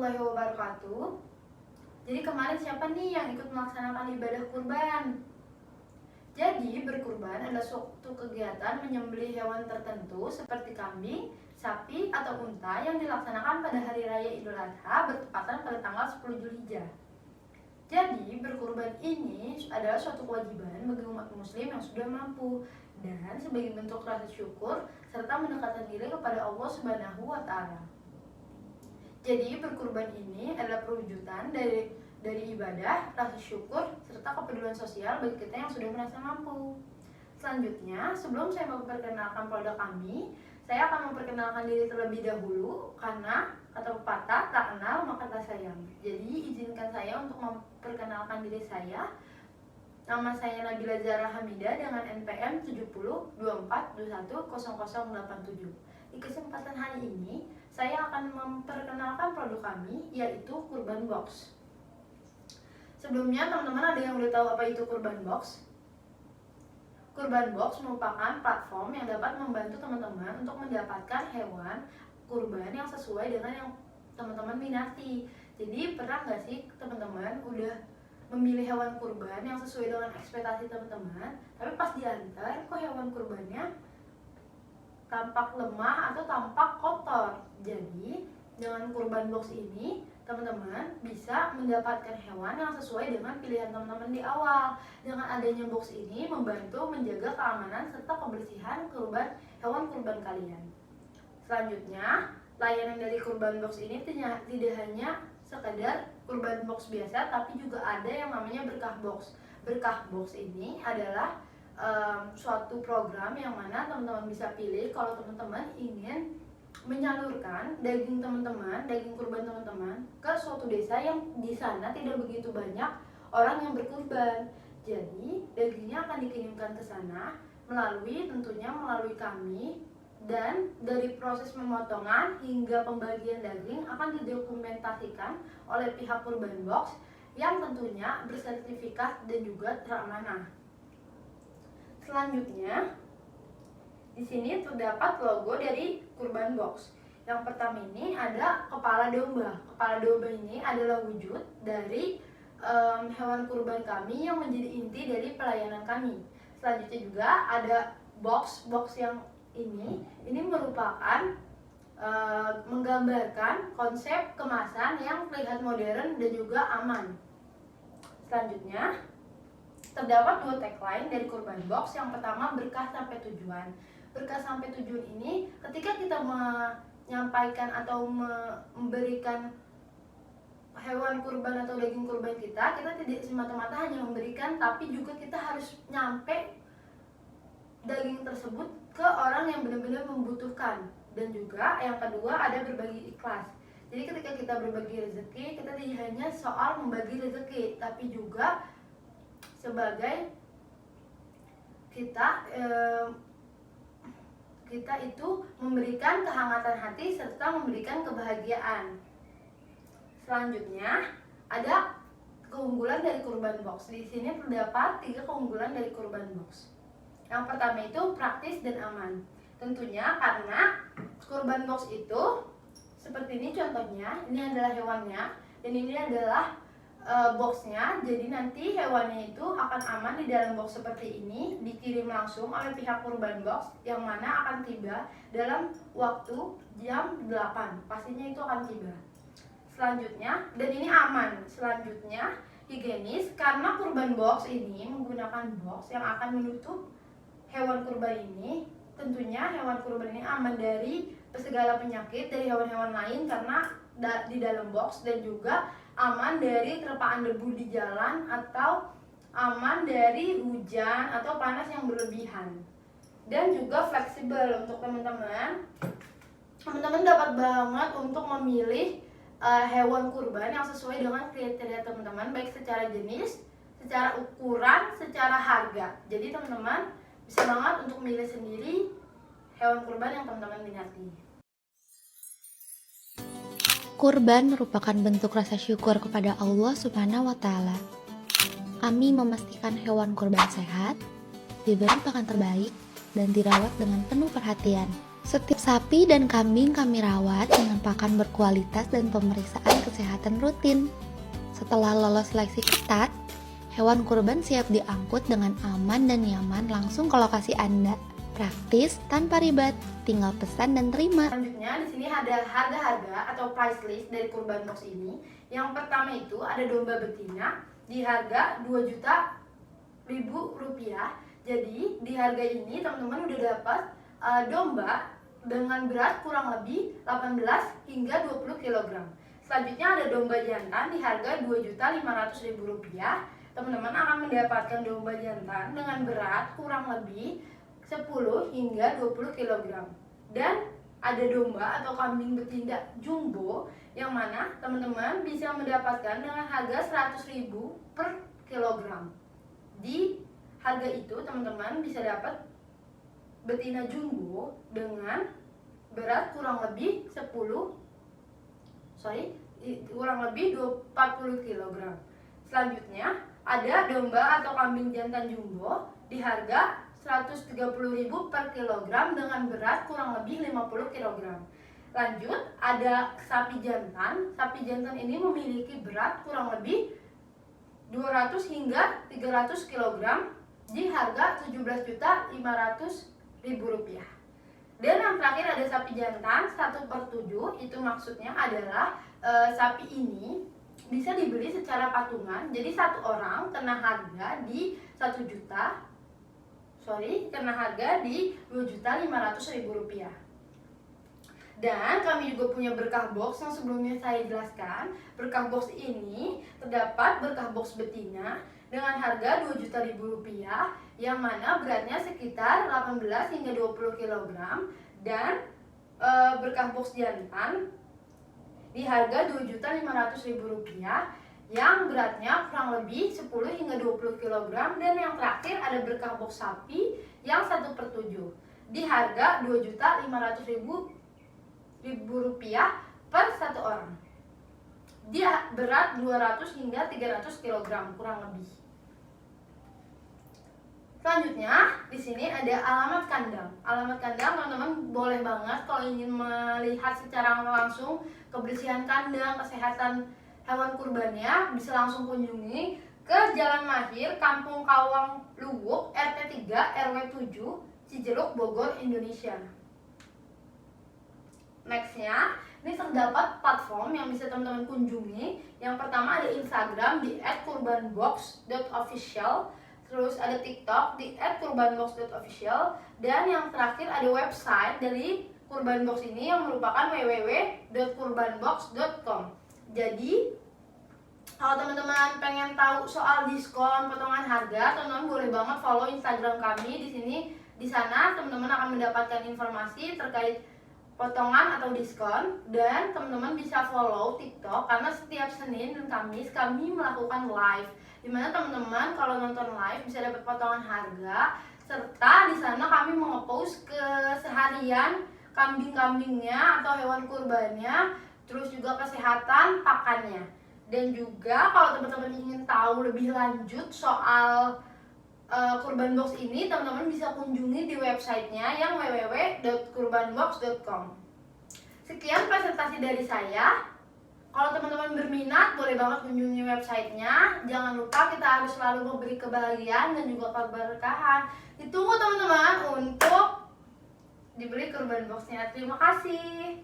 warahmatullahi wabarakatuh. Jadi kemarin siapa nih yang ikut melaksanakan ibadah kurban? Jadi berkurban adalah suatu kegiatan menyembelih hewan tertentu seperti kambing, sapi, atau unta yang dilaksanakan pada hari raya Idul Adha bertepatan pada tanggal 10 Zulhijjah. Jadi berkurban ini adalah suatu kewajiban bagi umat muslim yang sudah mampu dan sebagai bentuk rasa syukur serta mendekatkan diri kepada Allah Subhanahu wa Ta'ala. Jadi berkurban ini adalah perwujudan dari ibadah, rasa syukur, serta kepedulian sosial bagi kita yang sudah merasa mampu. Selanjutnya, sebelum saya memperkenalkan produk kami, saya akan memperkenalkan diri terlebih dahulu karena kata pepatah tak kenal maka tak sayang. Jadi izinkan saya untuk memperkenalkan diri saya. Nama saya Nabila Zahra Hamidah dengan NPM 7024210087. Di kesempatan hari ini, saya akan memperkenalkan produk kami, yaitu Kurban Box. Sebelumnya, teman-teman ada yang udah tahu apa itu Kurban Box? Kurban Box merupakan platform yang dapat membantu teman-teman untuk mendapatkan hewan kurban yang sesuai dengan yang teman-teman minati. Jadi, pernah nggak sih teman-teman udah memilih hewan kurban yang sesuai dengan ekspektasi teman-teman, tapi pas diantar, kok hewan kurbannya tampak lemah atau tampak kotor. Jadi dengan Kurban Box ini teman-teman bisa mendapatkan hewan yang sesuai dengan pilihan teman-teman di awal. Dengan adanya box ini membantu menjaga keamanan serta kebersihan hewan kurban kalian. Selanjutnya, layanan dari Kurban Box ini tidak hanya sekedar Kurban Box biasa, tapi juga ada yang namanya Berkah Box. Berkah Box ini adalah suatu program yang mana teman-teman bisa pilih kalau teman-teman ingin menyalurkan daging kurban teman-teman ke suatu desa yang di sana tidak begitu banyak orang yang berkurban. Jadi dagingnya akan dikirimkan ke sana tentunya melalui kami, dan dari proses pemotongan hingga pembagian daging akan didokumentasikan oleh pihak Kurban Box yang tentunya bersertifikat dan juga teramanah. Selanjutnya, di sini terdapat logo dari Kurban Box. Yang pertama ini ada kepala domba. Kepala domba ini adalah wujud dari hewan kurban kami yang menjadi inti dari pelayanan kami. Selanjutnya juga ada box yang ini merupakan menggambarkan konsep kemasan yang terlihat modern dan juga aman. Selanjutnya, terdapat dua tagline dari Kurban Box. Yang pertama, berkah sampai tujuan. Berkah sampai tujuan ini ketika kita menyampaikan atau memberikan hewan kurban atau daging kurban kita tidak semata-mata hanya memberikan, tapi juga kita harus nyampe daging tersebut ke orang yang benar-benar membutuhkan. Dan juga yang kedua ada berbagi ikhlas. Jadi ketika kita berbagi rezeki, kita tidak hanya soal membagi rezeki, tapi juga sebagai kita itu memberikan kehangatan hati serta memberikan kebahagiaan. Selanjutnya ada keunggulan dari Kurban Box. Di sini terdapat 3 keunggulan dari Kurban Box. Yang pertama itu praktis dan aman. Tentunya karena Kurban Box itu seperti ini contohnya, ini adalah hewannya dan ini adalah boxnya. Jadi nanti hewannya itu akan aman di dalam box seperti ini, dikirim langsung oleh pihak Kurban Box yang mana akan tiba dalam waktu jam 8. Pastinya itu akan tiba. Selanjutnya, dan ini aman. Selanjutnya, higienis karena Kurban Box ini menggunakan box yang akan menutup hewan kurban ini. Tentunya hewan kurban ini aman dari segala penyakit dari hewan-hewan lain karena di dalam box, dan juga aman dari terpaan debu di jalan atau aman dari hujan atau panas yang berlebihan. Dan juga fleksibel untuk teman-teman. Teman-teman dapat banget untuk memilih hewan kurban yang sesuai dengan kriteria teman-teman, baik secara jenis, secara ukuran, secara harga. Jadi teman-teman bisa banget untuk memilih sendiri hewan kurban yang teman-teman minati. Kurban merupakan bentuk rasa syukur kepada Allah Subhanahu wa Ta'ala. Kami memastikan hewan kurban sehat, diberi pakan terbaik, dan dirawat dengan penuh perhatian. Setiap sapi dan kambing kami rawat dengan pakan berkualitas dan pemeriksaan kesehatan rutin. Setelah lolos seleksi ketat, hewan kurban siap diangkut dengan aman dan nyaman langsung ke lokasi Anda. Praktis, tanpa ribet, tinggal pesan dan terima. Selanjutnya di sini ada harga-harga atau price list dari kurban box ini. Yang pertama itu ada domba betina di harga 2.000.000 rupiah. Jadi di harga ini teman-teman udah dapat domba dengan berat kurang lebih 18 hingga 20 kg. Selanjutnya ada domba jantan di harga 2.500.000 rupiah. Teman-teman akan mendapatkan domba jantan dengan berat kurang lebih 10 hingga 20 kg. Dan ada domba atau kambing betina jumbo yang mana teman-teman bisa mendapatkan dengan harga 100.000 per kilogram. Di harga itu teman-teman bisa dapat betina jumbo dengan berat kurang lebih 40 kg. Selanjutnya ada domba atau kambing jantan jumbo di harga 130.000 per kilogram dengan berat kurang lebih 50 kg. Lanjut, ada sapi jantan. Sapi jantan ini memiliki berat kurang lebih 200 hingga 300 kg di harga 17.500.000 rupiah. Dan yang terakhir ada sapi jantan 1/7. Itu maksudnya adalah sapi ini bisa dibeli secara patungan. Jadi satu orang kena harga di 2.500.000 rupiah. Dan kami juga punya berkah box yang sebelumnya saya jelaskan. Berkah box ini terdapat berkah box betina dengan harga 2.000.000 rupiah yang mana beratnya sekitar 18 hingga 20 kg. Dan berkah box jantan di harga 2.500.000 rupiah yang beratnya kurang lebih 10 hingga 20 kg. Dan yang terakhir ada berkah box sapi yang 1/7 di harga 2.500.000 rupiah per satu orang. Dia berat 200 hingga 300 kg kurang lebih. Selanjutnya di sini ada alamat kandang. Alamat kandang teman-teman boleh banget kalau ingin melihat secara langsung kebersihan kandang, kesehatan hewan kurbannya, bisa langsung kunjungi ke Jalan Mahir, Kampung Kawang Luwuk, RT 3 RW 7, Cijeruk, Bogor, Indonesia. Nextnya, ini terdapat platform yang bisa teman-teman kunjungi. Yang pertama ada Instagram di @kurbanbox.official. Terus ada TikTok di @kurbanbox.official. Dan yang terakhir ada website dari Kurban Box ini yang merupakan www.kurbanbox.com. Jadi kalau teman-teman pengen tahu soal diskon, potongan harga, teman-teman boleh banget follow Instagram kami di sini. Di sana teman-teman akan mendapatkan informasi terkait potongan atau diskon. Dan teman-teman bisa follow TikTok karena setiap Senin dan Kamis kami melakukan live, dimana teman-teman kalau nonton live bisa dapat potongan harga, serta di sana kami mengepost keseharian kambing-kambingnya atau hewan kurbannya, terus juga kesehatan pakannya. Dan juga kalau teman-teman ingin tahu lebih lanjut soal Kurban Box ini, teman-teman bisa kunjungi di websitenya yang www.kurbanbox.com. Sekian presentasi dari saya. Kalau teman-teman berminat, boleh banget kunjungi websitenya. Jangan lupa kita harus selalu memberi kebahagiaan dan juga keberkahan. Ditunggu teman-teman untuk dibeli Kurban Boxnya. Terima kasih.